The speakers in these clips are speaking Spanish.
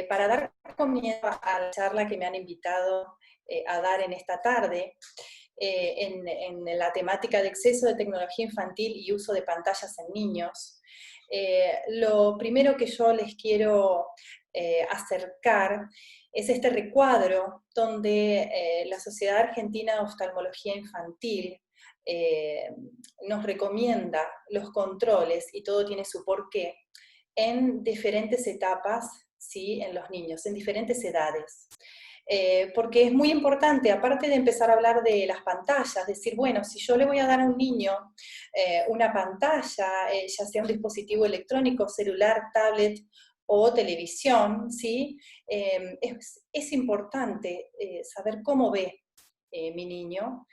Para dar comienzo a la charla que me han invitado a dar en esta tarde, en la temática de exceso de tecnología infantil y uso de pantallas en niños, lo primero que yo les quiero acercar es este recuadro donde la Sociedad Argentina de Oftalmología Infantil nos recomienda los controles, y todo tiene su porqué, en diferentes etapas, ¿sí?, en los niños, en diferentes edades. Porque es muy importante, aparte de empezar a hablar de las pantallas, decir, bueno, si yo le voy a dar a un niño una pantalla, ya sea un dispositivo electrónico, celular, tablet o televisión, ¿sí? Es importante saber cómo ve mi niño,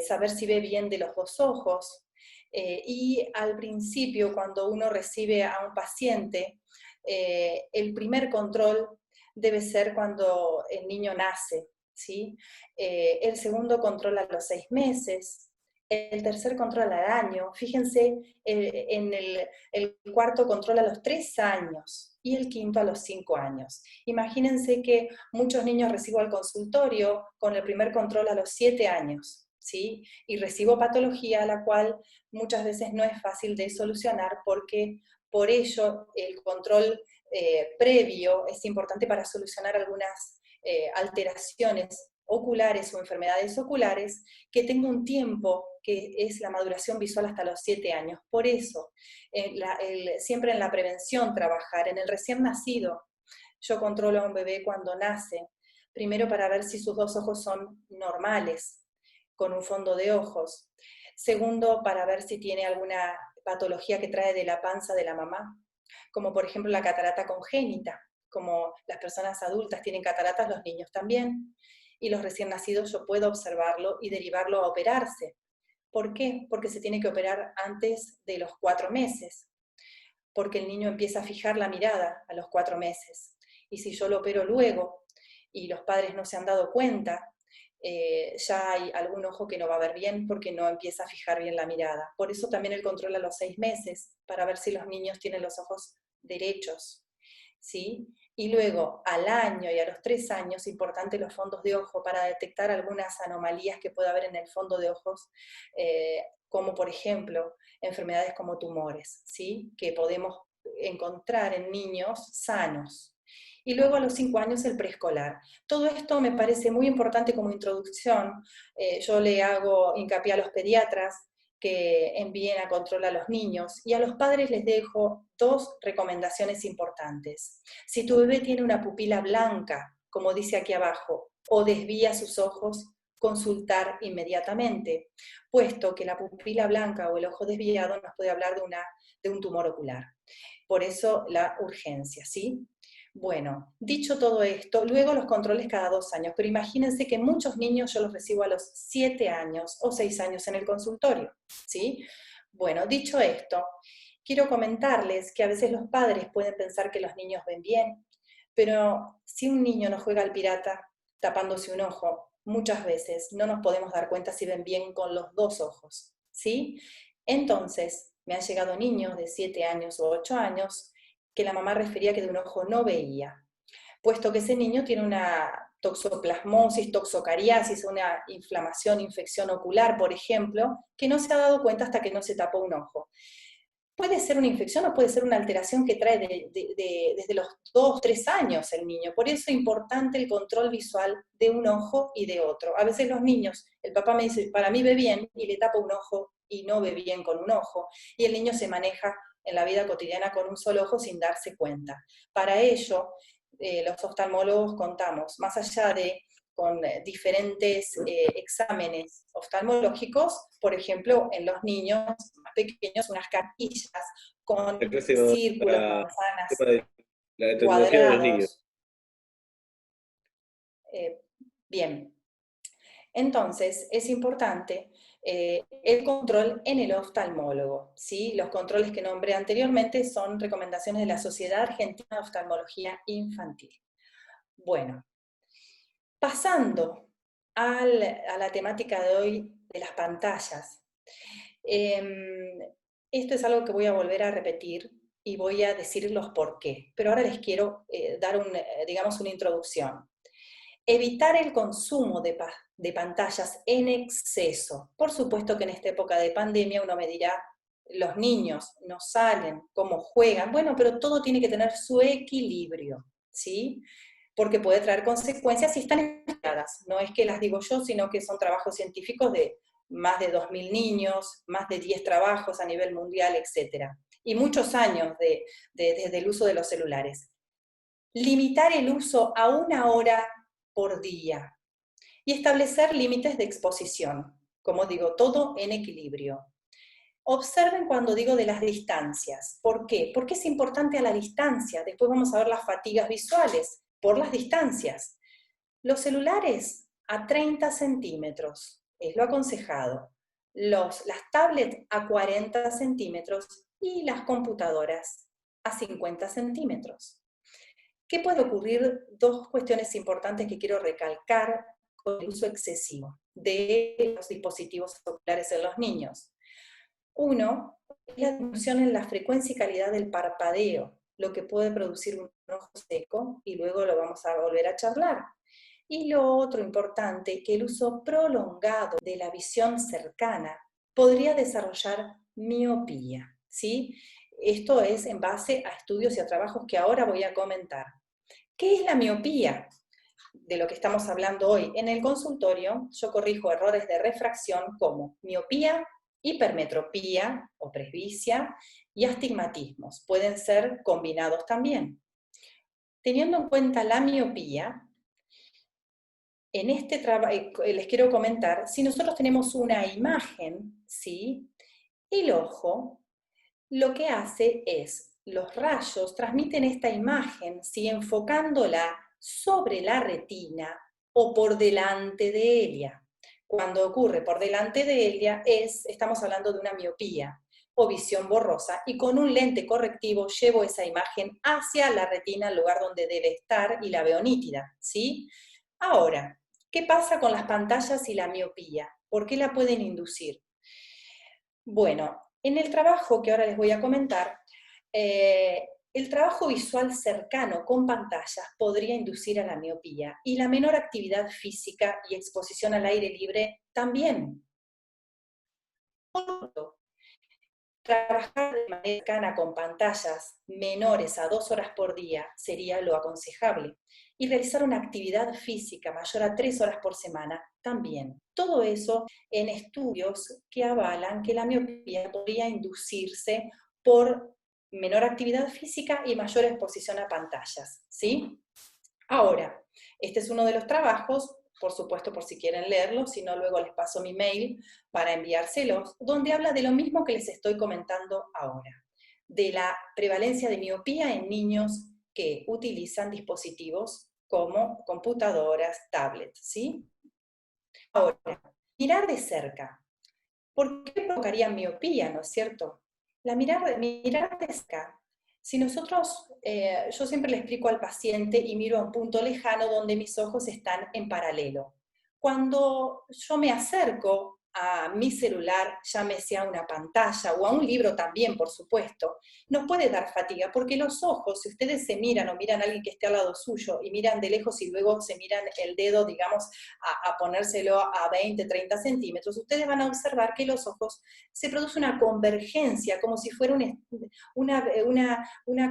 saber si ve bien de los dos ojos, y al principio, cuando uno recibe a un paciente, el primer control debe ser cuando el niño nace, ¿sí? El segundo control a los 6 meses, el tercer control al año, fíjense, en el cuarto control a los 3 años y el quinto a los 5 años. Imagínense que muchos niños recibo al consultorio con el primer control a los 7 años, ¿sí? Y recibo patología a la cual muchas veces no es fácil de solucionar, porque por ello el control previo es importante para solucionar algunas alteraciones oculares o enfermedades oculares que tenga un tiempo que es la maduración visual hasta los 7 años. Por eso, siempre en la prevención trabajar, en el recién nacido. Yo controlo a un bebé cuando nace, primero para ver si sus dos ojos son normales, con un fondo de ojos. Segundo, para ver si tiene alguna patología que trae de la panza de la mamá, como por ejemplo la catarata congénita. Como las personas adultas tienen cataratas, los niños también, y los recién nacidos yo puedo observarlo y derivarlo a operarse. ¿Por qué? Porque se tiene que operar antes de los 4 meses, porque el niño empieza a fijar la mirada a los 4 meses. Y si yo lo opero luego y los padres no se han dado cuenta, ya hay algún ojo que no va a ver bien porque no empieza a fijar bien la mirada. Por eso también el control a los 6 meses, para ver si los niños tienen los ojos derechos, ¿sí? Y luego al año y a los 3 años, importante los fondos de ojo para detectar algunas anomalías que pueda haber en el fondo de ojos, como por ejemplo enfermedades como tumores, ¿sí?, que podemos encontrar en niños sanos. Y luego a los 5 años el preescolar. Todo esto me parece muy importante como introducción. Yo le hago hincapié a los pediatras que envíen a control a los niños, y a los padres les dejo 2 recomendaciones importantes. Si tu bebé tiene una pupila blanca, como dice aquí abajo, o desvía sus ojos, consultar inmediatamente, puesto que la pupila blanca o el ojo desviado nos puede hablar de un tumor ocular. Por eso la urgencia, ¿sí? Bueno, dicho todo esto, luego los controles cada 2 años, pero imagínense que muchos niños yo los recibo a los 7 años o 6 años en el consultorio, ¿sí? Bueno, dicho esto, quiero comentarles que a veces los padres pueden pensar que los niños ven bien, pero si un niño no juega al pirata tapándose un ojo, muchas veces no nos podemos dar cuenta si ven bien con los 2 ojos, ¿sí? Entonces, me han llegado niños de 7 años o 8 años que la mamá refería que de un ojo no veía, puesto que ese niño tiene una toxoplasmosis, toxocariasis, una inflamación, infección ocular, por ejemplo, que no se ha dado cuenta hasta que no se tapó un ojo. Puede ser una infección o puede ser una alteración que trae desde los 2, 3 años el niño. Por eso es importante el control visual de un ojo y de otro. A veces los niños, el papá me dice, para mí ve bien, y le tapo un ojo y no ve bien con un ojo. Y el niño se maneja en la vida cotidiana con un solo ojo sin darse cuenta. Para ello, los oftalmólogos contamos, más allá de con diferentes exámenes oftalmológicos, por ejemplo, en los niños más pequeños, unas cartillas con círculos, manzanas, La tecnología de los niños. cuadrados. Eh, Bien, entonces es importante el control en el oftalmólogo, ¿sí? Los controles que nombré anteriormente son recomendaciones de la Sociedad Argentina de Oftalmología Infantil. Bueno, pasando a la temática de hoy de las pantallas. Esto es algo que voy a volver a repetir y voy a decir los por qué. Pero ahora les quiero dar digamos una introducción. Evitar el consumo de pantallas en exceso. Por supuesto que en esta época de pandemia uno me dirá, los niños no salen, cómo juegan, bueno, pero todo tiene que tener su equilibrio, ¿sí? Porque puede traer consecuencias si están estudiadas. No es que las digo yo, sino que son trabajos científicos de más de 2.000 niños, más de 10 trabajos a nivel mundial, etc. Y muchos años desde el uso de los celulares. Limitar el uso a 1 hora por día y establecer límites de exposición. Como digo, todo en equilibrio. Observen cuando digo de las distancias. ¿Por qué? Porque es importante a la distancia. Después vamos a ver las fatigas visuales por las distancias. Los celulares a 30 centímetros, es lo aconsejado. Las tablets a 40 centímetros y las computadoras a 50 centímetros. ¿Qué puede ocurrir? Dos cuestiones importantes que quiero recalcar con el uso excesivo de los dispositivos oculares en los niños. Uno, es la disminución en la frecuencia y calidad del parpadeo, lo que puede producir un ojo seco, y luego lo vamos a volver a charlar. Y lo otro importante, que el uso prolongado de la visión cercana podría desarrollar miopía, ¿sí? Esto es en base a estudios y a trabajos que ahora voy a comentar. ¿Qué es la miopía? De lo que estamos hablando hoy. En el consultorio yo corrijo errores de refracción como miopía, hipermetropía o presbicia y astigmatismos. Pueden ser combinados también. Teniendo en cuenta la miopía, en este trabajo les quiero comentar, si nosotros tenemos una imagen, ¿sí? El ojo lo que hace es, los rayos transmiten esta imagen, ¿sí? Enfocándola sobre la retina o por delante de ella. Cuando ocurre por delante de ella, estamos hablando de una miopía o visión borrosa, y con un lente correctivo llevo esa imagen hacia la retina, el lugar donde debe estar, y la veo nítida, ¿sí? Ahora, ¿qué pasa con las pantallas y la miopía? ¿Por qué la pueden inducir? Bueno, en el trabajo que ahora les voy a comentar, el trabajo visual cercano con pantallas podría inducir a la miopía, y la menor actividad física y exposición al aire libre también. Trabajar de manera cercana con pantallas menores a 2 horas por día sería lo aconsejable, y realizar una actividad física mayor a 3 horas por semana también. Todo eso en estudios que avalan que la miopía podría inducirse por menor actividad física y mayor exposición a pantallas, ¿sí? Ahora, este es uno de los trabajos, por supuesto por si quieren leerlo, si no luego les paso mi mail para enviárselos, donde habla de lo mismo que les estoy comentando ahora, de la prevalencia de miopía en niños que utilizan dispositivos como computadoras, tablets, ¿sí? Ahora, mirar de cerca. ¿Por qué provocaría miopía, no es cierto? Mirar de cerca. Si nosotros, yo siempre le explico al paciente y miro a un punto lejano donde mis ojos están en paralelo. Cuando yo me acerco a mi celular, llámese a una pantalla o a un libro también, por supuesto, nos puede dar fatiga, porque los ojos, si ustedes se miran o miran a alguien que esté al lado suyo y miran de lejos y luego se miran el dedo, digamos, a ponérselo a 20, 30 centímetros, ustedes van a observar que los ojos se produce una convergencia, como si fuera una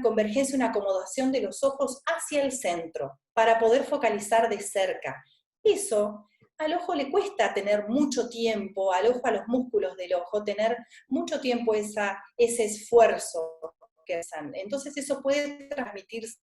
convergencia, una acomodación de los ojos hacia el centro, para poder focalizar de cerca. Eso al ojo le cuesta tener mucho tiempo, al ojo, a los músculos del ojo, tener mucho tiempo ese esfuerzo que hacen. Entonces eso puede transmitirse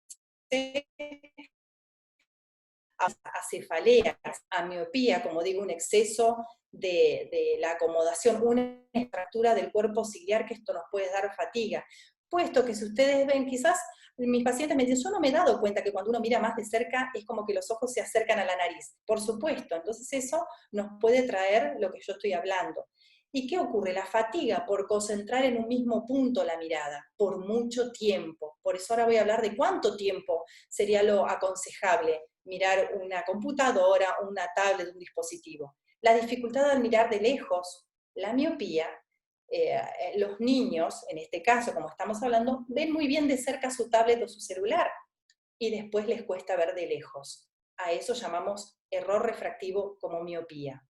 a cefaleas, a miopía, como digo, un exceso de la acomodación, una estructura del cuerpo ciliar, que esto nos puede dar fatiga. Puesto que si ustedes ven, quizás mis pacientes me dicen, yo no me he dado cuenta que cuando uno mira más de cerca es como que los ojos se acercan a la nariz. Por supuesto, entonces eso nos puede traer lo que yo estoy hablando. ¿Y qué ocurre? La fatiga por concentrar en un mismo punto la mirada, por mucho tiempo. Por eso ahora voy a hablar de cuánto tiempo sería lo aconsejable mirar una computadora, una tablet, un dispositivo. La dificultad al mirar de lejos, la miopía, los niños, en este caso, como estamos hablando, ven muy bien de cerca su tablet o su celular, y después les cuesta ver de lejos. A eso llamamos error refractivo como miopía.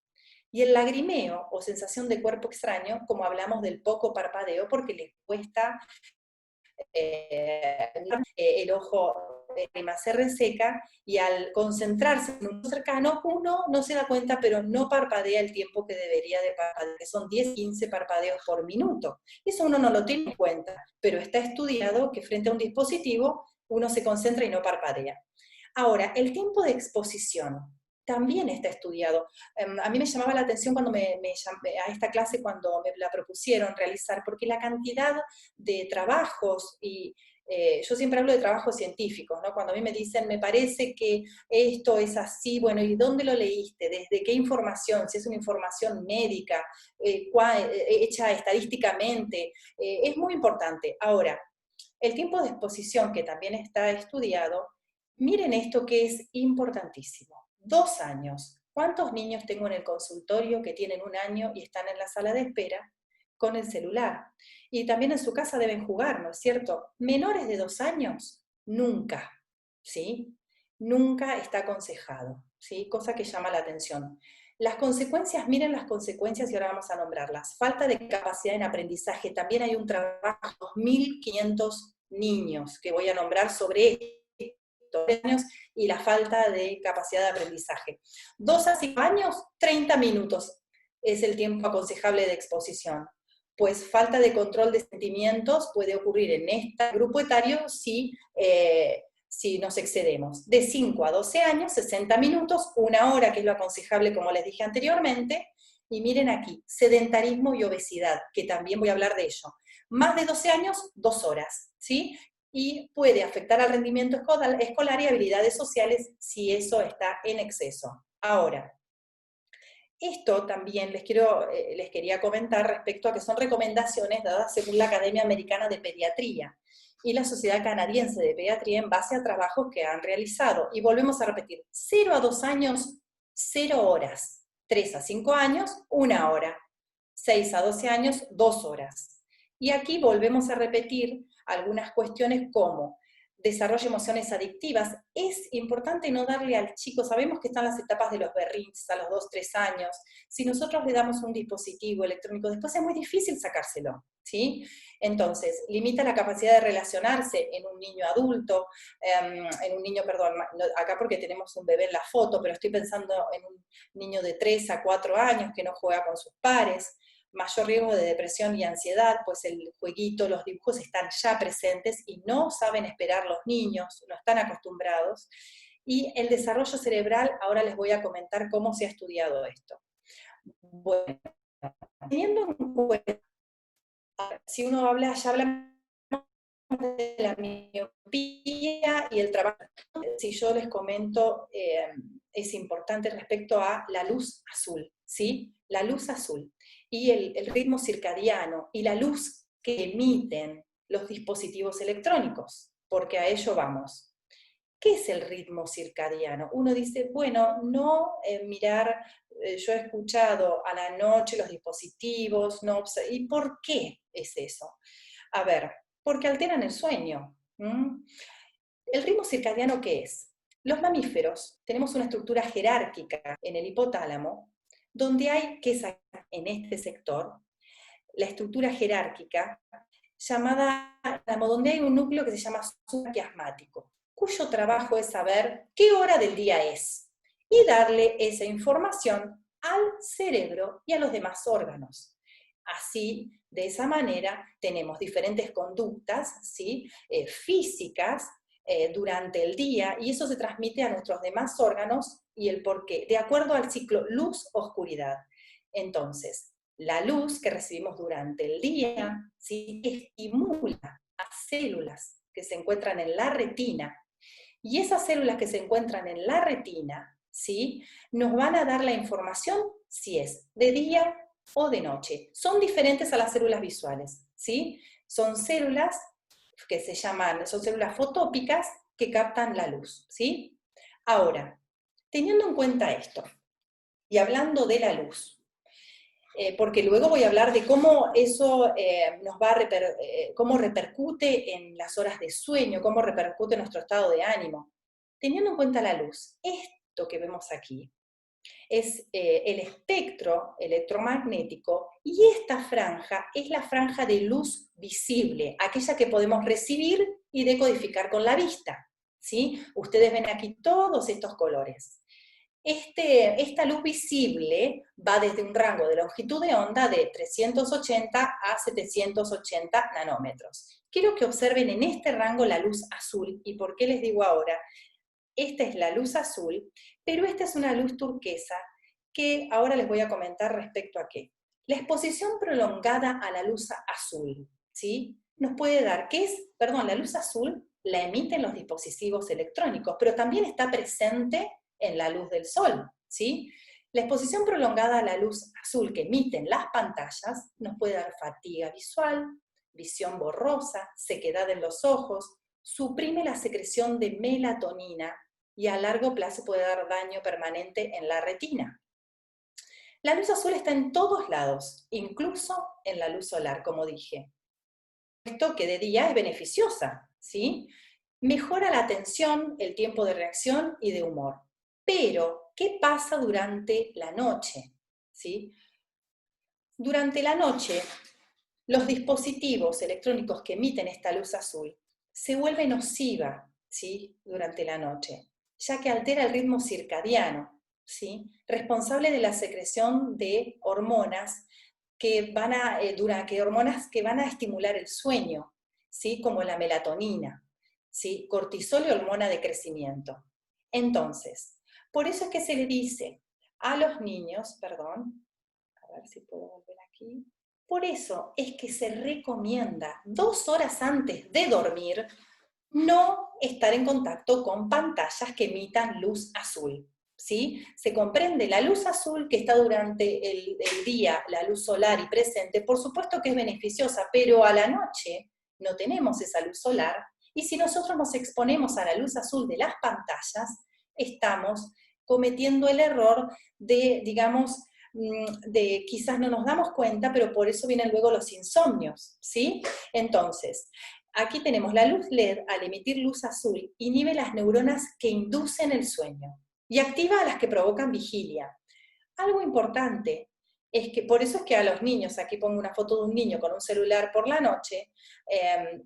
Y el lagrimeo o sensación de cuerpo extraño, como hablamos del poco parpadeo, porque les cuesta el ojo, se reseca, y al concentrarse en un cercano, uno no se da cuenta, pero no parpadea el tiempo que debería de parpadear, que son 10-15 parpadeos por minuto. Eso uno no lo tiene en cuenta, pero está estudiado que frente a un dispositivo uno se concentra y no parpadea. Ahora, el tiempo de exposición también está estudiado. A mí me llamaba la atención cuando a esta clase, cuando me la propusieron realizar, porque la cantidad de trabajos, y yo siempre hablo de trabajos científicos, ¿no? Cuando a mí me dicen, me parece que esto es así, bueno, ¿y dónde lo leíste? ¿Desde qué información? Si es una información médica, hecha estadísticamente, es muy importante. Ahora, el tiempo de exposición, que también está estudiado, miren esto que es importantísimo. 2 años. ¿Cuántos niños tengo en el consultorio que tienen 1 año y están en la sala de espera con el celular? Y también en su casa deben jugar, ¿no es cierto? Menores de 2 años, nunca, ¿sí? Nunca está aconsejado, ¿sí? Cosa que llama la atención. Las consecuencias, miren las consecuencias, y ahora vamos a nombrarlas. Falta de capacidad en aprendizaje. También hay un trabajo, 2.500 niños que voy a nombrar sobre años y la falta de capacidad de aprendizaje. 2 a 5 años, 30 minutos es el tiempo aconsejable de exposición. Pues falta de control de sentimientos puede ocurrir en este grupo etario si nos excedemos. De 5 a 12 años, 60 minutos, 1 hora, que es lo aconsejable, como les dije anteriormente. Y miren aquí, sedentarismo y obesidad, que también voy a hablar de ello. Más de 12 años, 2 horas, ¿sí? Y puede afectar al rendimiento escolar y habilidades sociales si eso está en exceso. Ahora, esto también les quería comentar respecto a que son recomendaciones dadas según la Academia Americana de Pediatría y la Sociedad Canadiense de Pediatría en base a trabajos que han realizado. Y volvemos a repetir, 0 a 2 años, 0 horas. 3 a 5 años, 1 hora. 6 a 12 años, 2 horas. Y aquí volvemos a repetir algunas cuestiones como desarrollo de emociones adictivas. Es importante no darle al chico, sabemos que están las etapas de los berrinches a los 2-3 años, si nosotros le damos un dispositivo electrónico, después es muy difícil sacárselo, ¿sí? Entonces, limita la capacidad de relacionarse en un niño adulto, acá porque tenemos un bebé en la foto, pero estoy pensando en un niño de 3 a 4 años que no juega con sus pares. Mayor riesgo de depresión y ansiedad, pues el jueguito, los dibujos están ya presentes y no saben esperar los niños, no están acostumbrados. Y el desarrollo cerebral, ahora les voy a comentar cómo se ha estudiado esto. Bueno, teniendo en cuenta, si uno habla, ya hablamos de la miopía y el trabajo, si yo les comento, es importante respecto a la luz azul, ¿sí? La luz azul y el ritmo circadiano y la luz que emiten los dispositivos electrónicos, porque a ello vamos. ¿Qué es el ritmo circadiano? Uno dice, bueno, no mirar, yo he escuchado a la noche los dispositivos, no, ¿y por qué es eso? A ver, porque alteran el sueño. ¿El ritmo circadiano qué es? Los mamíferos tenemos una estructura jerárquica en el hipotálamo, donde hay que sacar en este sector la estructura jerárquica llamada, donde hay un núcleo que se llama supraquiasmático, cuyo trabajo es saber qué hora del día es y darle esa información al cerebro y a los demás órganos. Así, de esa manera, tenemos diferentes conductas, ¿sí? Físicas durante el día, y eso se transmite a nuestros demás órganos y el porqué, de acuerdo al ciclo luz-oscuridad. Entonces, la luz que recibimos durante el día, ¿sí? Estimula a células que se encuentran en la retina, y esas células que se encuentran en la retina, ¿sí? Nos van a dar la información si es de día o de noche. Son diferentes a las células visuales, ¿sí? Son células que son células fotópicas que captan la luz, ¿sí? Ahora, teniendo en cuenta esto, y hablando de la luz, porque luego voy a hablar de cómo eso cómo repercute en las horas de sueño, cómo repercute en nuestro estado de ánimo. Teniendo en cuenta la luz, esto que vemos aquí es el espectro electromagnético, y esta franja es la franja de luz visible, aquella que podemos recibir y decodificar con la vista, ¿sí? Ustedes ven aquí todos estos colores. Esta luz visible va desde un rango de longitud de onda de 380 a 780 nanómetros. Quiero que observen en este rango la luz azul, y por qué les digo ahora, esta es la luz azul, pero esta es una luz turquesa que ahora les voy a comentar respecto a qué. La exposición prolongada a la luz azul, ¿sí? Nos puede dar, la luz azul la emiten los dispositivos electrónicos, pero también está presente en la luz del sol, ¿sí? La exposición prolongada a la luz azul que emiten las pantallas nos puede dar fatiga visual, visión borrosa, sequedad en los ojos, suprime la secreción de melatonina y a largo plazo puede dar daño permanente en la retina. La luz azul está en todos lados, incluso en la luz solar, como dije. Esto que de día es beneficiosa, ¿sí? Mejora la atención, el tiempo de reacción y de humor. Pero, ¿qué pasa durante la noche? ¿Sí? Durante la noche, los dispositivos electrónicos que emiten esta luz azul se vuelve nociva, ¿sí? Durante la noche, ya que altera el ritmo circadiano, ¿sí? Responsable de la secreción de hormonas que van a estimular el sueño, ¿sí? Como la melatonina, ¿sí? Cortisol y hormona de crecimiento. Entonces, por eso es que se le dice a los niños, a ver si puedo volver aquí. Por eso es que se recomienda 2 horas antes de dormir no estar en contacto con pantallas que emitan luz azul, ¿sí? Se comprende la luz azul que está durante el día, la luz solar y presente, por supuesto que es beneficiosa, pero a la noche no tenemos esa luz solar, y si nosotros nos exponemos a la luz azul de las pantallas, estamos cometiendo el error de, digamos, de quizás no nos damos cuenta, pero por eso vienen luego los insomnios, ¿sí? Entonces, aquí tenemos la luz LED, al emitir luz azul, inhibe las neuronas que inducen el sueño y activa a las que provocan vigilia. Algo importante es que, por eso es que a los niños, aquí pongo una foto de un niño con un celular por la noche,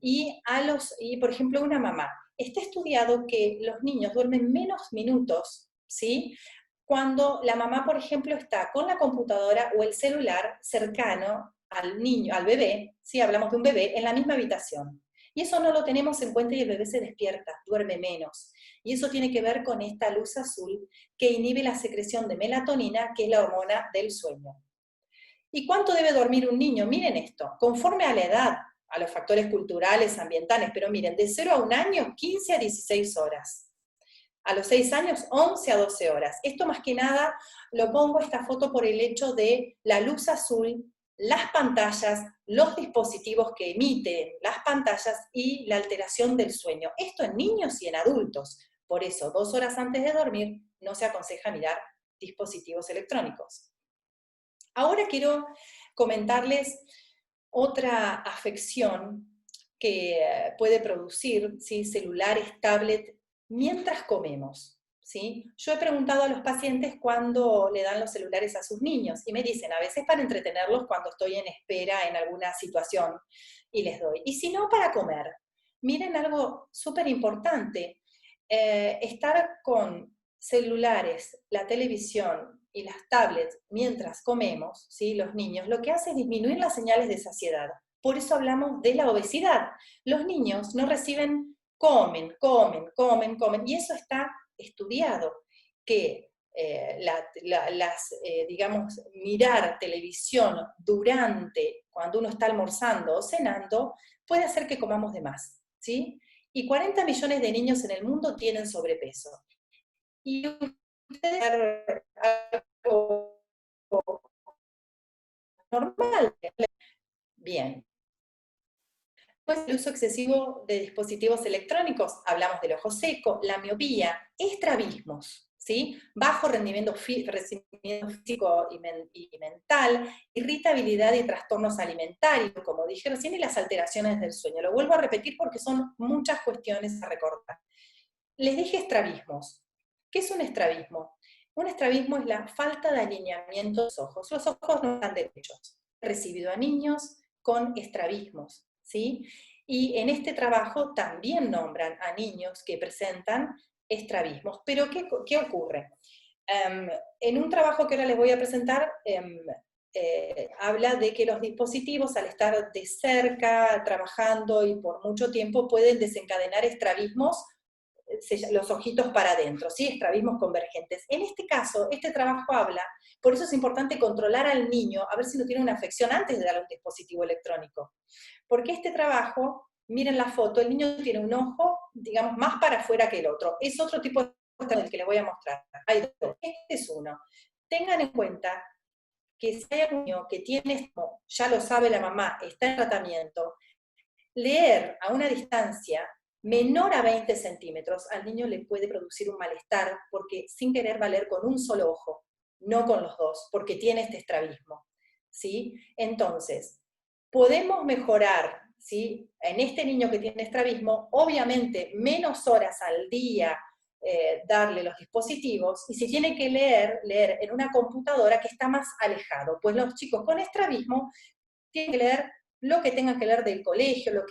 y por ejemplo una mamá, está estudiado que los niños duermen menos minutos, ¿sí? Cuando la mamá, por ejemplo, está con la computadora o el celular cercano al niño, al bebé, ¿sí? Hablamos de un bebé, en la misma habitación. Y eso no lo tenemos en cuenta y el bebé se despierta, duerme menos. Y eso tiene que ver con esta luz azul que inhibe la secreción de melatonina, que es la hormona del sueño. ¿Y cuánto debe dormir un niño? Miren esto, conforme a la edad, a los factores culturales, ambientales, pero miren, de 0 a 1 año, 15 a 16 horas. A los 6 años, 11 a 12 horas. Esto más que nada lo pongo esta foto por el hecho de la luz azul, las pantallas, los dispositivos que emiten las pantallas y la alteración del sueño. Esto en niños y en adultos. Por eso, 2 horas antes de dormir, no se aconseja mirar dispositivos electrónicos. Ahora quiero comentarles otra afección que puede producir, ¿sí? Celulares, tablet, mientras comemos, ¿sí? Yo he preguntado a los pacientes cuándo le dan los celulares a sus niños, y me dicen, a veces para entretenerlos cuando estoy en espera en alguna situación, y les doy. Y si no, para comer. Miren algo súper importante, estar con celulares, la televisión y las tablets mientras comemos, ¿sí? Los niños, lo que hace es disminuir las señales de saciedad. Por eso hablamos de la obesidad. Los niños no reciben, comen, y eso está estudiado, que digamos, mirar televisión cuando uno está almorzando o cenando, puede hacer que comamos de más, ¿sí? Y 40 millones de niños en el mundo tienen sobrepeso. Y ustedes, algo normal. Bien. Pues el uso excesivo de dispositivos electrónicos, hablamos del ojo seco, la miopía, estrabismos. ¿sí? Bajo rendimiento físico y mental, irritabilidad y trastornos alimentarios, como dije recién, y las alteraciones del sueño. Lo vuelvo a repetir porque son muchas cuestiones a recordar. Les dije estrabismos. ¿Qué es un estrabismo? Un estrabismo es la falta de alineamiento de los ojos. Los ojos no están derechos. He recibido a niños con estrabismos, ¿sí? Y en este trabajo también nombran a niños que presentan estrabismos. Pero ¿qué ocurre? En un trabajo que ahora les voy a presentar, habla de que los dispositivos, al estar de cerca, trabajando y por mucho tiempo, pueden desencadenar estrabismos, los ojitos para adentro, ¿sí? Estrabismos convergentes. En este caso, este trabajo habla, por eso es importante controlar al niño, a ver si no tiene una afección antes de darle un dispositivo electrónico. Porque este trabajo, miren la foto, el niño tiene un ojo, digamos, más para afuera que el otro. Es otro tipo de el que les voy a mostrar. Hay dos. Este es uno. Tengan en cuenta que si hay un niño que tiene esto, ya lo sabe la mamá, está en tratamiento, leer a una distancia menor a 20 centímetros al niño le puede producir un malestar, porque sin querer va a leer con un solo ojo, no con los dos, porque tiene este estrabismo, ¿sí? Entonces, podemos mejorar, ¿sí? En este niño que tiene estrabismo, obviamente menos horas al día, darle los dispositivos, y si tiene que leer en una computadora que está más alejado, pues los chicos con estrabismo tienen que leer lo que tengan que leer del colegio,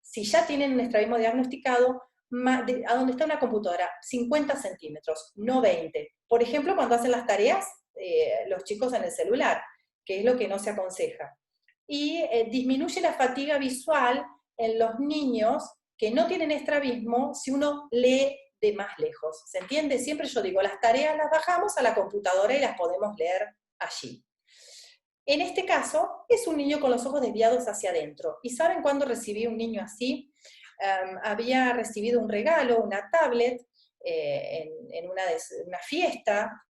si ya tienen un estrabismo diagnosticado, a donde está una computadora, 50 centímetros, no 20. Por ejemplo, cuando hacen las tareas, los chicos en el celular, que es lo que no se aconseja. Y disminuye la fatiga visual en los niños que no tienen estrabismo si uno lee de más lejos. ¿Se entiende? Siempre yo digo, las tareas las bajamos a la computadora y las podemos leer allí. En este caso, es un niño con los ojos desviados hacia adentro. ¿Y saben cuándo recibí un niño así? Había recibido un regalo, una tablet, en una fiesta.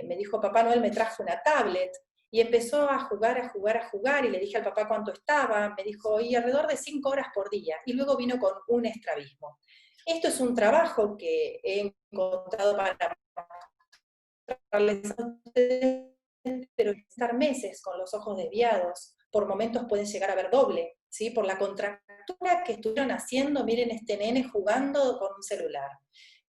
Me dijo, Papá Noel me trajo una tablet. Y empezó a jugar, y le dije al papá cuánto estaba. Me dijo, y alrededor de 5 horas por día. Y luego vino con un estrabismo. Esto es un trabajo que he encontrado para mostrarles a ustedes, pero estar meses con los ojos desviados, por momentos pueden llegar a ver doble, ¿sí? Por la contractura que estuvieron haciendo, miren este nene jugando con un celular,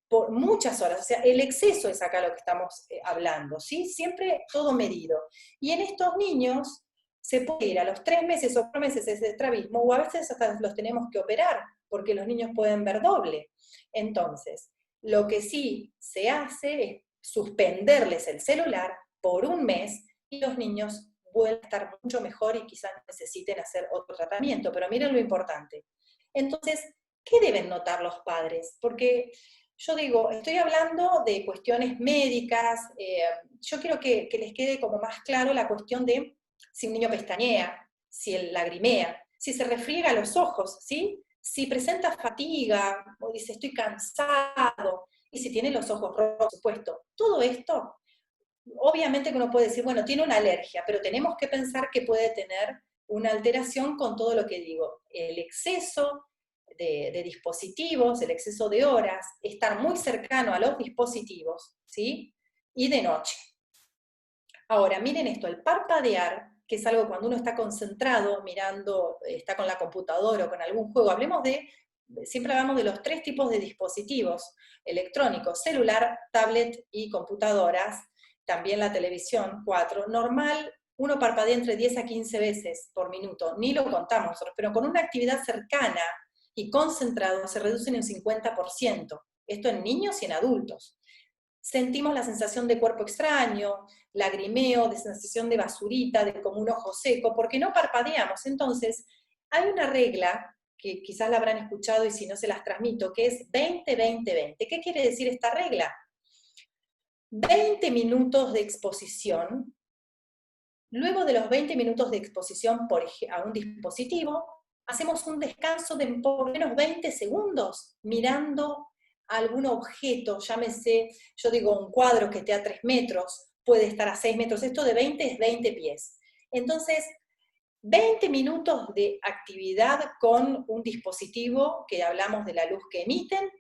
por muchas horas, o sea, el exceso es acá lo que estamos hablando, ¿sí? Siempre todo medido. Y en estos niños se puede ir a los 3 meses o 4 meses ese estrabismo, o a veces hasta los tenemos que operar, porque los niños pueden ver doble. Entonces, lo que sí se hace es suspenderles el celular por un mes y los niños vuelven a estar mucho mejor y quizás necesiten hacer otro tratamiento, pero miren lo importante. Entonces, ¿qué deben notar los padres? Porque yo digo, estoy hablando de cuestiones médicas, yo quiero que les quede como más claro la cuestión de si un niño pestañea, si él lagrimea, si se refriega los ojos, ¿sí? Si presenta fatiga, o dice estoy cansado, y si tiene los ojos rojos, por supuesto. Todo esto, obviamente que uno puede decir, bueno, tiene una alergia, pero tenemos que pensar que puede tener una alteración con todo lo que digo. El exceso de dispositivos, el exceso de horas, estar muy cercano a los dispositivos, ¿sí? Y de noche. Ahora, miren esto, el parpadear, que es algo cuando uno está concentrado, mirando, está con la computadora o con algún juego, siempre hablamos de los 3 tipos de dispositivos electrónicos, celular, tablet y computadoras, también la televisión, 4. Normal, uno parpadea entre 10 a 15 veces por minuto, ni lo contamos nosotros, pero con una actividad cercana y concentrado se reduce en un 50%. Esto en niños y en adultos. Sentimos la sensación de cuerpo extraño, lagrimeo, de sensación de basurita, de como un ojo seco, porque no parpadeamos. Entonces, hay una regla, que quizás la habrán escuchado y si no se las transmito, que es 20-20-20. ¿Qué quiere decir esta regla? 20 minutos de exposición, luego de los 20 minutos de exposición a un dispositivo, hacemos un descanso de por lo menos 20 segundos mirando algún objeto, llámese, yo digo un cuadro que esté a 3 metros, puede estar a 6 metros, esto de 20 es 20 pies. Entonces, 20 minutos de actividad con un dispositivo, que hablamos de la luz que emiten,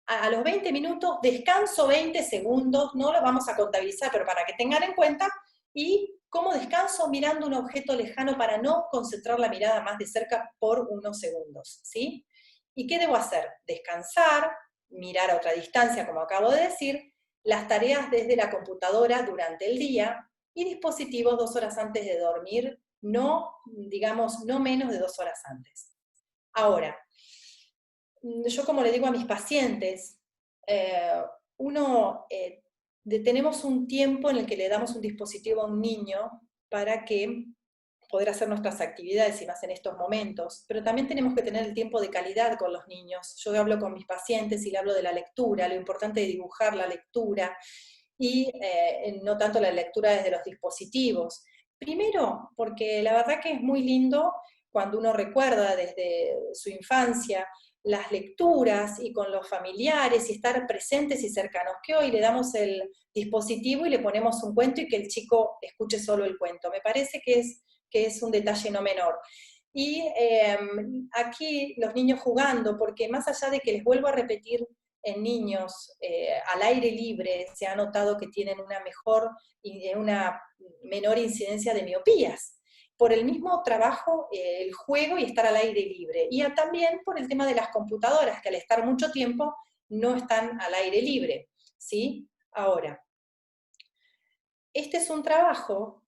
a los 20 minutos, descanso 20 segundos, no lo vamos a contabilizar, pero para que tengan en cuenta, y cómo descanso mirando un objeto lejano para no concentrar la mirada más de cerca por unos segundos, ¿sí? ¿Y qué debo hacer? Descansar, mirar a otra distancia, como acabo de decir, las tareas desde la computadora durante el día, y dispositivos 2 horas antes de dormir, no, digamos, no menos de 2 horas antes. Ahora, yo como le digo a mis pacientes, tenemos un tiempo en el que le damos un dispositivo a un niño para que poder hacer nuestras actividades y más en estos momentos, pero también tenemos que tener el tiempo de calidad con los niños. Yo hablo con mis pacientes y le hablo de la lectura, lo importante de dibujar la lectura, y no tanto la lectura desde los dispositivos. Primero, porque la verdad que es muy lindo cuando uno recuerda desde su infancia las lecturas y con los familiares y estar presentes y cercanos, que hoy le damos el dispositivo y le ponemos un cuento y que el chico escuche solo el cuento. Me parece que es un detalle no menor. Y aquí los niños jugando, porque más allá de que les vuelvo a repetir, en niños al aire libre se ha notado que tienen una menor incidencia de miopías, por el mismo trabajo, el juego y estar al aire libre, y también por el tema de las computadoras, que al estar mucho tiempo no están al aire libre, ¿sí? Ahora, este es un trabajo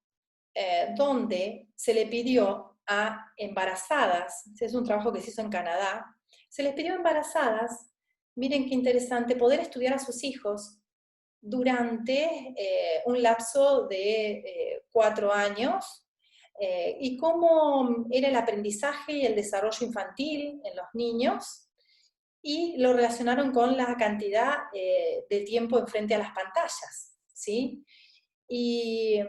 donde se le pidió a embarazadas, es un trabajo que se hizo en Canadá, se les pidió a embarazadas, miren qué interesante, poder estudiar a sus hijos durante un lapso de 4 años, y cómo era el aprendizaje y el desarrollo infantil en los niños, y lo relacionaron con la cantidad de tiempo enfrente a las pantallas, ¿sí? Y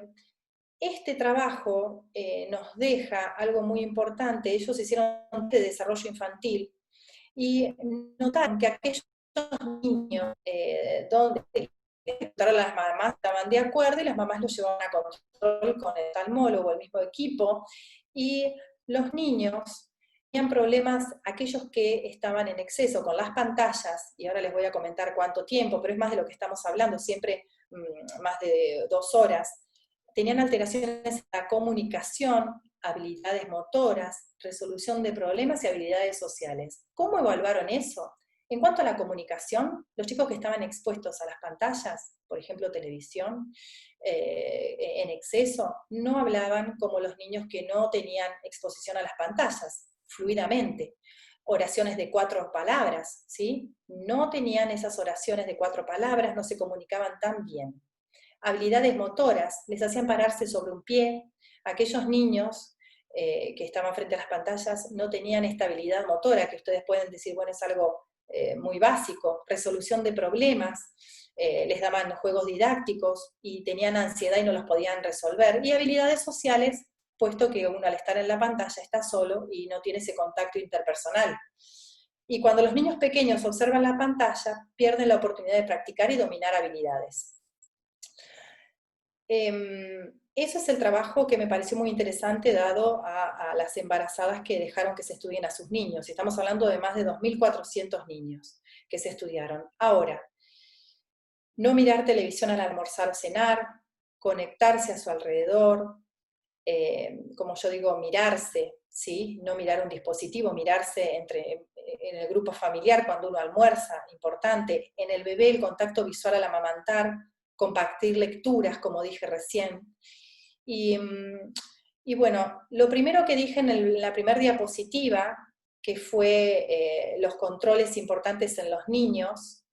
este trabajo nos deja algo muy importante. Ellos hicieron de desarrollo infantil y notaron que aquellos niños donde las mamás estaban de acuerdo y las mamás los llevaban a control con el oftalmólogo, el mismo equipo, y los niños tenían problemas, aquellos que estaban en exceso con las pantallas, y ahora les voy a comentar cuánto tiempo, pero es más de lo que estamos hablando, siempre más de 2 horas, tenían alteraciones en la comunicación, habilidades motoras, resolución de problemas y habilidades sociales. ¿Cómo evaluaron eso? En cuanto a la comunicación, los chicos que estaban expuestos a las pantallas, por ejemplo televisión, en exceso, no hablaban como los niños que no tenían exposición a las pantallas, fluidamente. Oraciones de 4 palabras, ¿sí? No tenían esas oraciones de 4 palabras, no se comunicaban tan bien. Habilidades motoras, les hacían pararse sobre un pie. Aquellos niños que estaban frente a las pantallas no tenían esta habilidad motora, que ustedes pueden decir, bueno, es algo muy básico. Resolución de problemas, les daban juegos didácticos y tenían ansiedad y no los podían resolver. Y habilidades sociales, puesto que uno al estar en la pantalla está solo y no tiene ese contacto interpersonal. Y cuando los niños pequeños observan la pantalla, pierden la oportunidad de practicar y dominar habilidades. Eso es el trabajo que me pareció muy interesante dado a las embarazadas que dejaron que se estudien a sus niños. Estamos hablando de más de 2.400 niños que se estudiaron. Ahora, no mirar televisión al almorzar o cenar, conectarse a su alrededor, como yo digo, mirarse, ¿sí? No mirar un dispositivo, mirarse en el grupo familiar cuando uno almuerza, importante. En el bebé el contacto visual al amamantar, compartir lecturas, como dije recién. Y bueno, lo primero que dije en la primera diapositiva, que fue los controles importantes en los niños,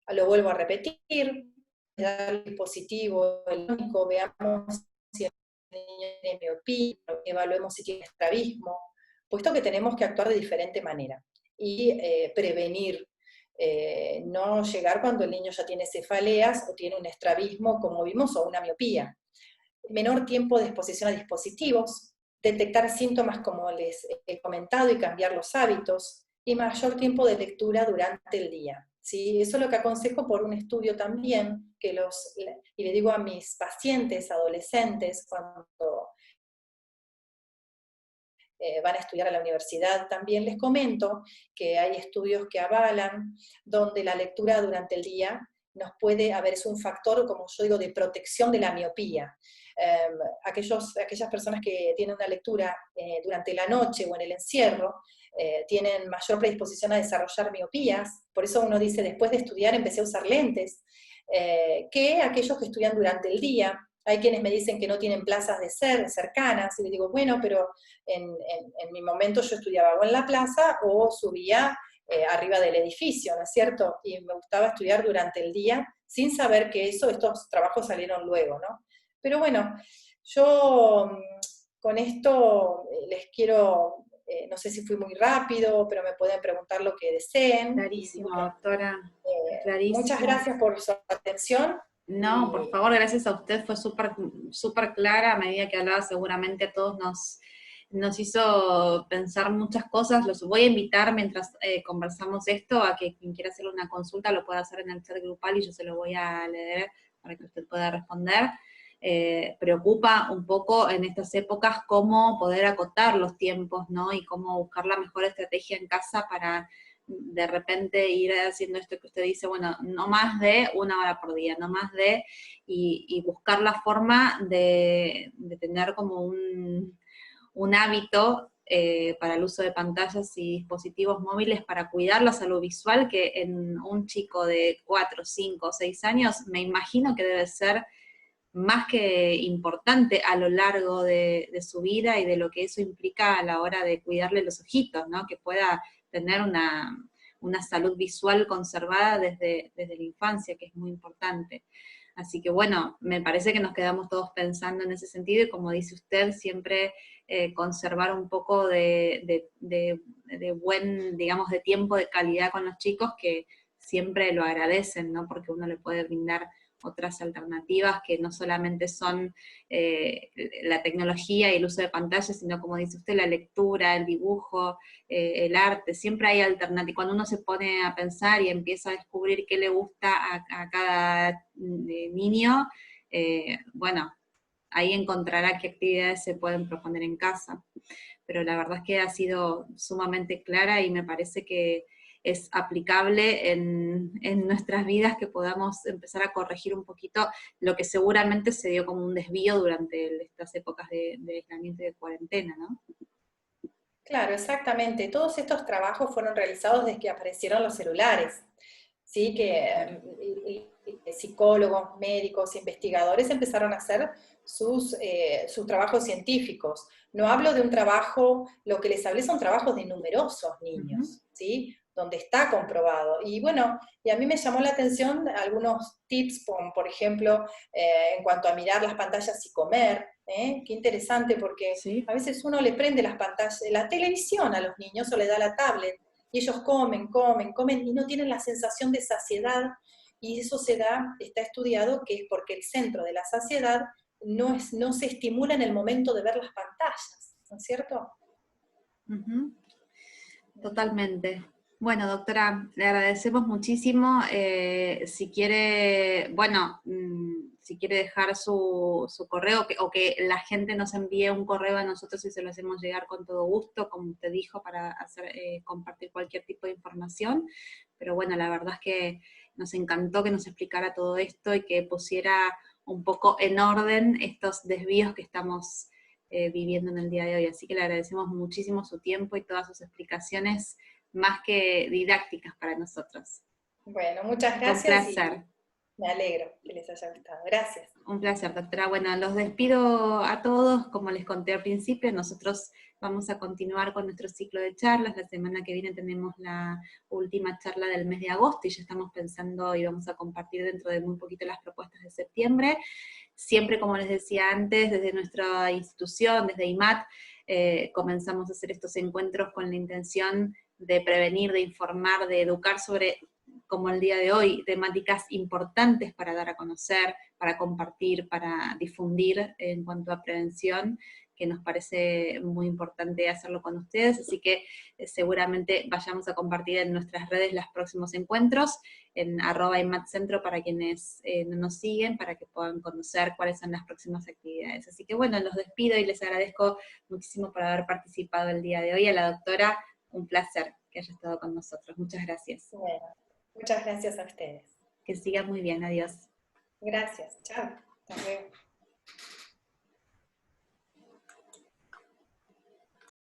lo vuelvo a repetir, dar el dispositivo, el único, veamos si el niño tiene miopía, evaluemos si tiene estrabismo, puesto que tenemos que actuar de diferente manera y prevenir, no llegar cuando el niño ya tiene cefaleas o tiene un estrabismo, como vimos, o una miopía. Menor tiempo de exposición a dispositivos, detectar síntomas como les he comentado y cambiar los hábitos, y mayor tiempo de lectura durante el día. ¿Sí? Eso es lo que aconsejo por un estudio también, y le digo a mis pacientes adolescentes, cuando van a estudiar a la universidad también, les comento que hay estudios que avalan donde la lectura durante el día nos puede, es un factor, como yo digo, de protección de la miopía. Aquellas personas que tienen una lectura durante la noche o en el encierro, tienen mayor predisposición a desarrollar miopías, por eso uno dice, después de estudiar empecé a usar lentes, que aquellos que estudian durante el día. Hay quienes me dicen que no tienen plazas de cercanas, y les digo, bueno, pero en mi momento yo estudiaba o en la plaza o subía arriba del edificio, ¿no es cierto? Y me gustaba estudiar durante el día, sin saber que estos trabajos salieron luego, ¿no? Pero bueno, yo con esto les quiero, no sé si fui muy rápido, pero me pueden preguntar lo que deseen. Clarísimo, y, bueno, doctora, clarísimo. Muchas gracias por su atención. No, por favor, gracias a usted, fue súper clara. A medida que hablaba seguramente a todos nos hizo pensar muchas cosas. Los voy a invitar mientras conversamos esto a que quien quiera hacerle una consulta lo pueda hacer en el chat grupal y yo se lo voy a leer para que usted pueda responder. Preocupa un poco en estas épocas cómo poder acotar los tiempos, ¿no? Y cómo buscar la mejor estrategia en casa para de repente ir haciendo esto que usted dice, bueno, no más de 1 hora por día, no más de, y buscar la forma de tener como un hábito para el uso de pantallas y dispositivos móviles para cuidar la salud visual, que en un chico de 4, 5, 6 años, me imagino que debe ser más que importante a lo largo de su vida y de lo que eso implica a la hora de cuidarle los ojitos, ¿no? Que pueda tener una salud visual conservada desde la infancia, que es muy importante. Así que bueno, me parece que nos quedamos todos pensando en ese sentido, y como dice usted, siempre conservar un poco de buen, digamos, de tiempo de calidad con los chicos, que siempre lo agradecen, ¿no? Porque uno le puede brindar otras alternativas que no solamente son la tecnología y el uso de pantallas, sino, como dice usted, la lectura, el dibujo, el arte, siempre hay alternativas. Cuando uno se pone a pensar y empieza a descubrir qué le gusta a cada niño, bueno, ahí encontrará qué actividades se pueden proponer en casa. Pero la verdad es que ha sido sumamente clara y me parece que es aplicable en nuestras vidas, que podamos empezar a corregir un poquito lo que seguramente se dio como un desvío durante estas épocas de aislamiento y de cuarentena, ¿no? Claro, exactamente. Todos estos trabajos fueron realizados desde que aparecieron los celulares, ¿sí? Que psicólogos, médicos, investigadores empezaron a hacer sus trabajos científicos. No hablo de un trabajo, lo que les hablé son trabajos de numerosos niños, ¿sí? Donde está comprobado. Y bueno, y a mí me llamó la atención algunos tips, como por ejemplo, en cuanto a mirar las pantallas y comer. Qué interesante, porque ¿sí? A veces uno le prende las pantallas, la televisión a los niños o le da la tablet, y ellos comen, y no tienen la sensación de saciedad, y eso está estudiado que es porque el centro de la saciedad no se estimula en el momento de ver las pantallas, ¿no es cierto? Totalmente. Bueno, doctora, le agradecemos muchísimo. Si quiere, bueno, si quiere dejar su correo, o que la gente nos envíe un correo a nosotros y se lo hacemos llegar con todo gusto, como usted dijo, para compartir cualquier tipo de información. Pero bueno, la verdad es que nos encantó que nos explicara todo esto y que pusiera un poco en orden estos desvíos que estamos viviendo en el día de hoy. Así que le agradecemos muchísimo su tiempo y todas sus explicaciones, más que didácticas para nosotros. Bueno, muchas gracias. Un placer. Me alegro que les haya gustado. Gracias. Un placer, doctora. Bueno, los despido a todos. Como les conté al principio, nosotros vamos a continuar con nuestro ciclo de charlas. La semana que viene tenemos la última charla del mes de agosto y ya estamos pensando y vamos a compartir dentro de muy poquito las propuestas de septiembre. Siempre, como les decía antes, desde nuestra institución, desde IMAT, comenzamos a hacer estos encuentros con la intención de prevenir, de informar, de educar sobre, como el día de hoy, temáticas importantes para dar a conocer, para compartir, para difundir en cuanto a prevención, que nos parece muy importante hacerlo con ustedes, así que seguramente vayamos a compartir en nuestras redes los próximos encuentros, en @imatcentro para quienes no nos siguen, para que puedan conocer cuáles son las próximas actividades. Así que bueno, los despido y les agradezco muchísimo por haber participado el día de hoy. A la doctora, un placer que haya estado con nosotros. Muchas gracias. Bueno, muchas gracias a ustedes. Que sigan muy bien. Adiós. Gracias. Chao. Hasta luego.